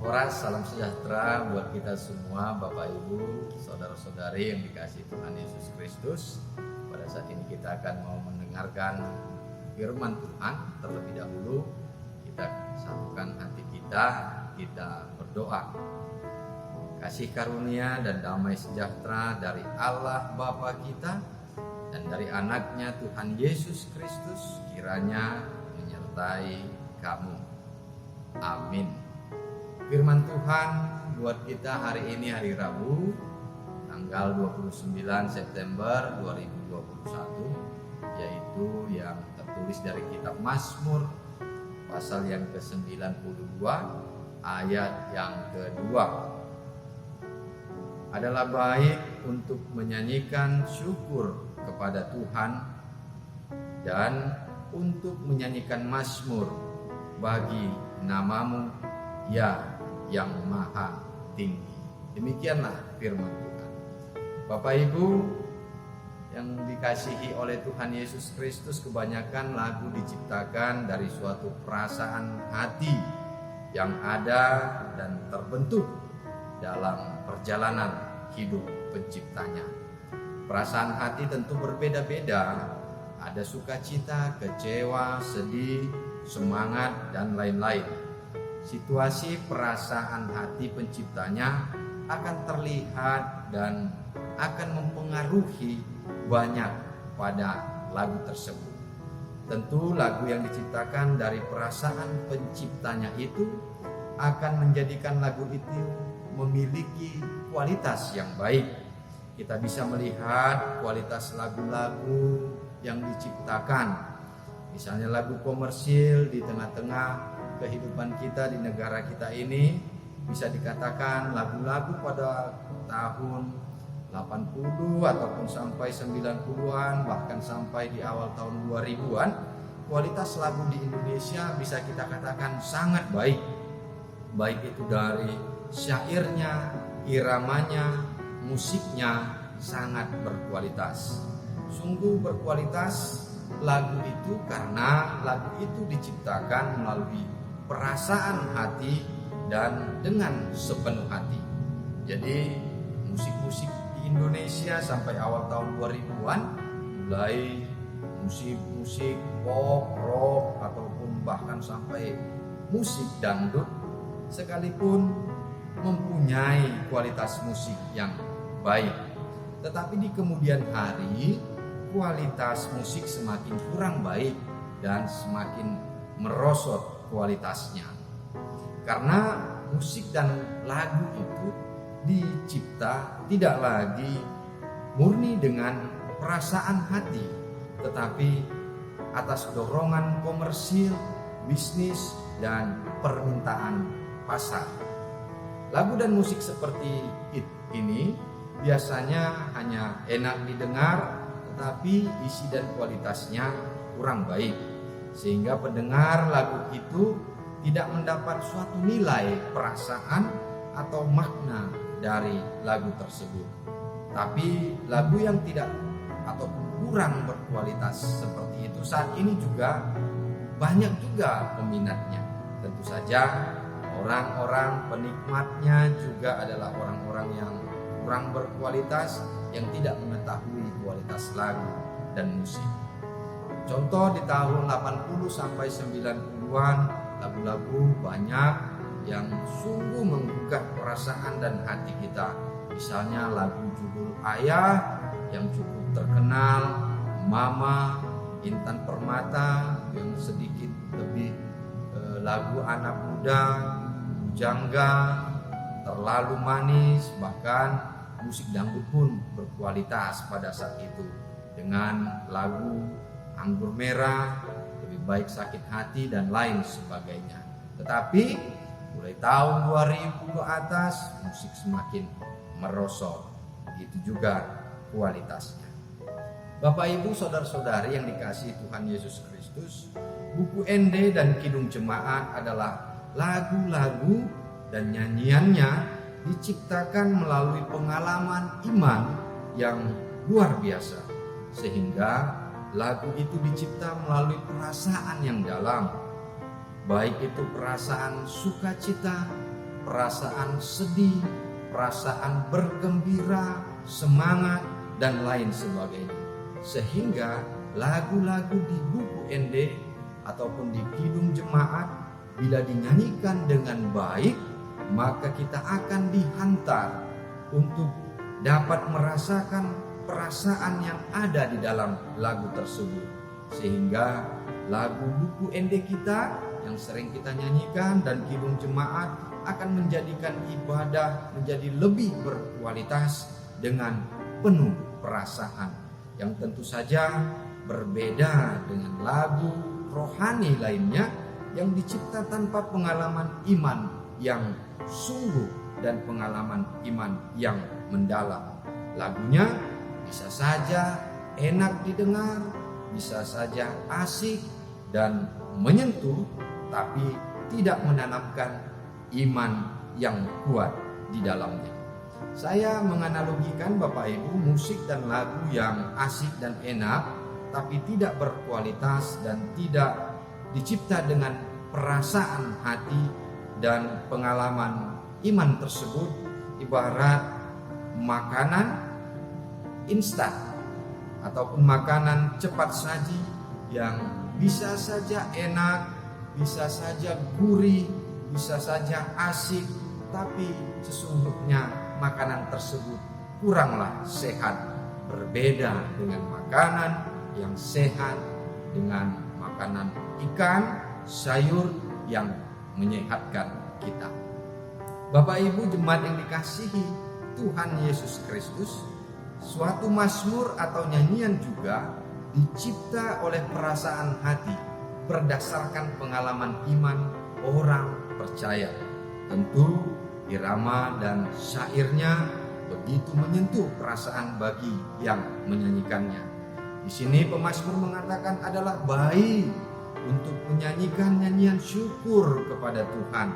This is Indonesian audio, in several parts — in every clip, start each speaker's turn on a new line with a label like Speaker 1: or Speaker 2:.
Speaker 1: Horas, salam sejahtera buat kita semua, Bapak Ibu, saudara-saudari yang dikasihi Tuhan Yesus Kristus. Pada saat ini kita akan mau mendengarkan firman Tuhan. Terlebih dahulu kita satukan hati kita berdoa. Kasih karunia dan damai sejahtera dari Allah Bapa kita dan dari anaknya Tuhan Yesus Kristus kiranya menyertai kamu. Amin. Firman Tuhan buat kita hari ini, hari Rabu, tanggal 29 September 2021, yaitu yang tertulis dari kitab Mazmur pasal yang ke-92 ayat yang kedua. Adalah baik untuk menyanyikan syukur kepada Tuhan dan untuk menyanyikan mazmur bagi namamu, ya yang maha tinggi. Demikianlah firman Tuhan. Bapak Ibu yang dikasihi oleh Tuhan Yesus Kristus, kebanyakan lagu diciptakan dari suatu perasaan hati yang ada dan terbentuk dalam perjalanan hidup penciptanya. Perasaan hati tentu berbeda-beda. Ada sukacita, kecewa, sedih, semangat, dan lain-lain. Situasi perasaan hati penciptanya akan terlihat dan akan mempengaruhi banyak pada lagu tersebut. Tentu lagu yang diciptakan dari perasaan penciptanya itu akan menjadikan lagu itu memiliki kualitas yang baik. Kita bisa melihat kualitas lagu-lagu yang diciptakan. Misalnya lagu komersil di tengah-tengah kehidupan kita di negara kita ini, bisa dikatakan lagu-lagu pada tahun 80 ataupun sampai 90-an, bahkan sampai di awal tahun 2000-an, kualitas lagu di Indonesia bisa kita katakan sangat baik. Baik itu dari syairnya, iramanya, musiknya sangat berkualitas. Sungguh berkualitas lagu itu karena lagu itu diciptakan melalui perasaan hati dan dengan sepenuh hati. Jadi musik-musik di Indonesia sampai awal tahun 2000-an mulai musik-musik pop, rock ataupun bahkan sampai musik dangdut sekalipun mempunyai kualitas musik yang baik. Tetapi di kemudian hari kualitas musik semakin kurang baik dan semakin merosot kualitasnya. Karena musik dan lagu itu dicipta tidak lagi murni dengan perasaan hati, tetapi atas dorongan komersil, bisnis, dan permintaan pasar. Lagu dan musik seperti ini biasanya hanya enak didengar, tetapi isi dan kualitasnya kurang baik, sehingga pendengar lagu itu tidak mendapat suatu nilai perasaan atau makna dari lagu tersebut. Tapi lagu yang tidak atau kurang berkualitas seperti itu saat ini juga banyak juga peminatnya. Tentu saja orang-orang penikmatnya juga adalah orang-orang yang kurang berkualitas, yang tidak mengetahui kualitas lagu dan musik. Contoh di tahun 80 sampai 90-an, lagu-lagu banyak yang sungguh menggugah perasaan dan hati kita. Misalnya lagu judul Ayah yang cukup terkenal, Mama, Intan Permata yang sedikit lebih lagu anak muda, Bujangga, Terlalu Manis, bahkan musik dangdut pun berkualitas pada saat itu. Dengan lagu Anggur Merah, Lebih Baik Sakit Hati, dan lain sebagainya. Tetapi mulai tahun 2000 ke atas musik semakin merosot. Begitu juga kualitasnya. Bapak Ibu saudara-saudari yang dikasihi Tuhan Yesus Kristus, buku Ende dan Kidung Jemaat adalah lagu-lagu dan nyanyiannya diciptakan melalui pengalaman iman yang luar biasa, sehingga lagu itu dicipta melalui perasaan yang dalam, baik itu perasaan sukacita, perasaan sedih, perasaan bergembira, semangat, dan lain sebagainya. Sehingga lagu-lagu di buku ND ataupun di kidung jemaat bila dinyanyikan dengan baik, maka kita akan dihantar untuk dapat merasakan perasaan yang ada di dalam lagu tersebut. Sehingga lagu buku ND kita yang sering kita nyanyikan dan kidung jemaat akan menjadikan ibadah menjadi lebih berkualitas dengan penuh perasaan, yang tentu saja berbeda dengan lagu rohani lainnya yang dicipta tanpa pengalaman iman yang sungguh dan pengalaman iman yang mendalam. Lagunya bisa saja enak didengar, bisa saja asik dan menyentuh, tapi tidak menanamkan iman yang kuat di dalamnya. Saya menganalogikan Bapak Ibu, musik dan lagu yang asik dan enak tapi tidak berkualitas dan tidak dicipta dengan perasaan hati dan pengalaman iman tersebut ibarat makanan instan ataupun makanan cepat saji yang bisa saja enak, bisa saja gurih, bisa saja asik, tapi sesungguhnya makanan tersebut kuranglah sehat. Berbeda dengan makanan yang sehat, dengan makanan ikan, sayur yang menyehatkan kita. Bapak Ibu jemaat yang dikasihi Tuhan Yesus Kristus, suatu mazmur atau nyanyian juga dicipta oleh perasaan hati berdasarkan pengalaman iman orang percaya. Tentu irama dan syairnya begitu menyentuh perasaan bagi yang menyanyikannya. Di sini pemazmur mengatakan adalah baik untuk menyanyikan nyanyian syukur kepada Tuhan.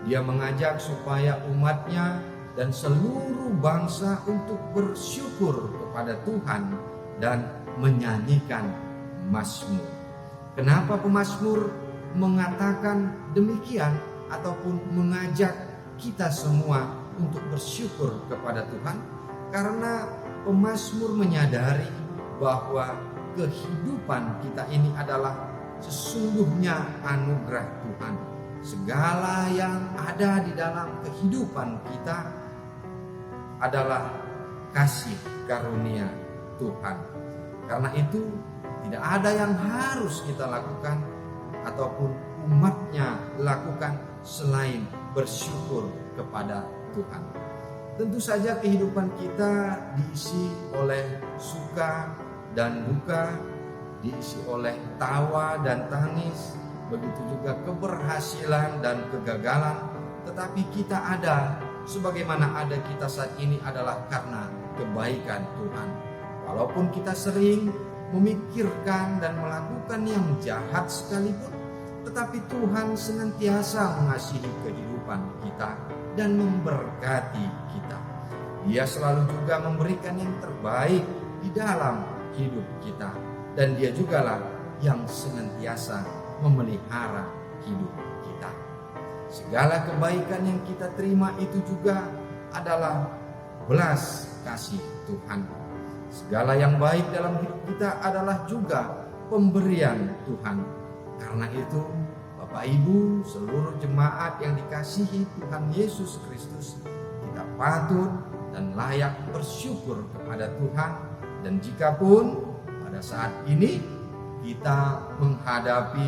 Speaker 1: Dia mengajak supaya umatnya dan seluruh bangsa untuk bersyukur kepada Tuhan dan menyanyikan mazmur. Kenapa pemazmur mengatakan demikian ataupun mengajak kita semua untuk bersyukur kepada Tuhan? Karena pemazmur menyadari bahwa kehidupan kita ini adalah sesungguhnya anugerah Tuhan. Segala yang ada di dalam kehidupan kita adalah kasih karunia Tuhan. Karena itu tidak ada yang harus kita lakukan ataupun umatnya lakukan selain bersyukur kepada Tuhan. Tentu saja kehidupan kita diisi oleh suka dan duka, diisi oleh tawa dan tangis, begitu juga keberhasilan dan kegagalan. Tetapi kita ada, sebagaimana ada kita saat ini adalah karena kebaikan Tuhan. Walaupun kita sering memikirkan dan melakukan yang jahat sekalipun, tetapi Tuhan senantiasa mengasihi kehidupan kita dan memberkati kita. Dia selalu juga memberikan yang terbaik di dalam hidup kita, dan Dia jugalah yang senantiasa memelihara hidup kita. Segala kebaikan yang kita terima itu juga adalah belas kasih Tuhan. Segala yang baik dalam hidup kita adalah juga pemberian Tuhan. Karena itu Bapak Ibu seluruh jemaat yang dikasihi Tuhan Yesus Kristus, kita patut dan layak bersyukur kepada Tuhan. Dan jikapun pada saat ini kita menghadapi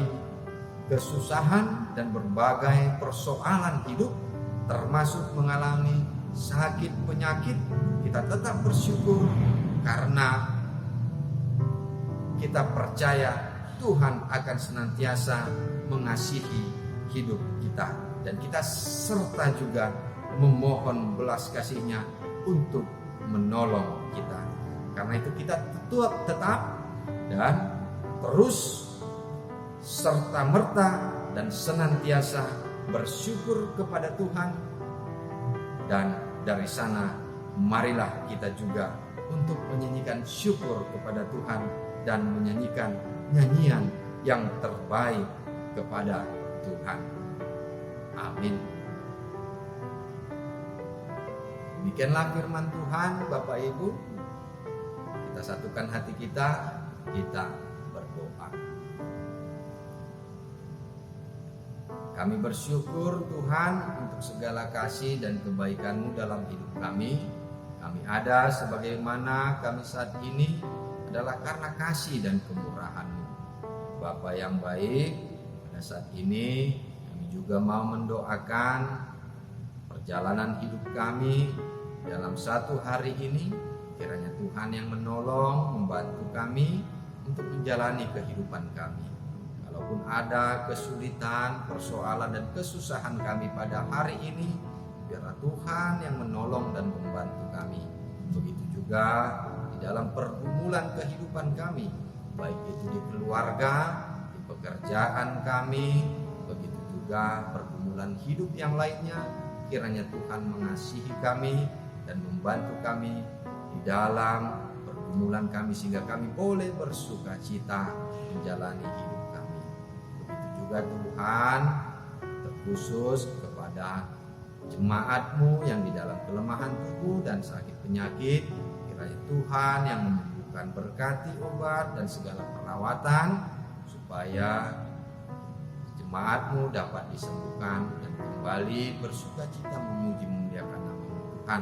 Speaker 1: kesusahan dan berbagai persoalan hidup, termasuk mengalami sakit penyakit, kita tetap bersyukur karena kita percaya Tuhan akan senantiasa mengasihi hidup kita, dan kita serta juga memohon belas kasih-Nya untuk menolong kita. Karena itu kita tetap dan terus serta merta dan senantiasa bersyukur kepada Tuhan, dan dari sana marilah kita juga untuk menyanyikan syukur kepada Tuhan dan menyanyikan nyanyian yang terbaik kepada Tuhan. Amin. Demikianlah firman Tuhan, Bapak Ibu. Kita satukan hati kita berdoa. Kami bersyukur Tuhan untuk segala kasih dan kebaikan-Mu dalam hidup kami. Kami ada sebagaimana kami saat ini adalah karena kasih dan kemurahan-Mu. Bapa yang baik, pada saat ini kami juga mau mendoakan perjalanan hidup kami dalam satu hari ini. Kiranya Tuhan yang menolong, membantu kami untuk menjalani kehidupan kami. Kalaupun ada kesulitan, persoalan dan kesusahan kami pada hari ini, biarlah Tuhan yang menolong dan membantu kami. Begitu juga di dalam pergumulan kehidupan kami, baik itu di keluarga, di pekerjaan kami, begitu juga pergumulan hidup yang lainnya. Kiranya Tuhan mengasihi kami dan membantu kami di dalam pergumulan kami, sehingga kami boleh bersuka cita menjalani hidup kami. Begitu juga Tuhan, terkhusus kepada jemaat-Mu yang di dalam kelemahan tubuh dan sakit penyakit, kiranya Tuhan yang menyembuhkan, berkati obat dan segala perawatan, supaya jemaat-Mu dapat disembuhkan dan kembali bersuka cita memuji memuliakan nama Tuhan.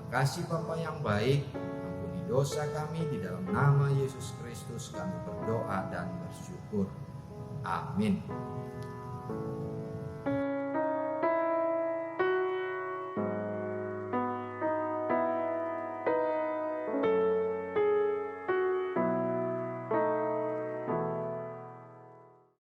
Speaker 1: Terima kasih Bapa yang baik, ampuni dosa kami, di dalam nama Yesus Kristus kami berdoa dan bersyukur. Amin.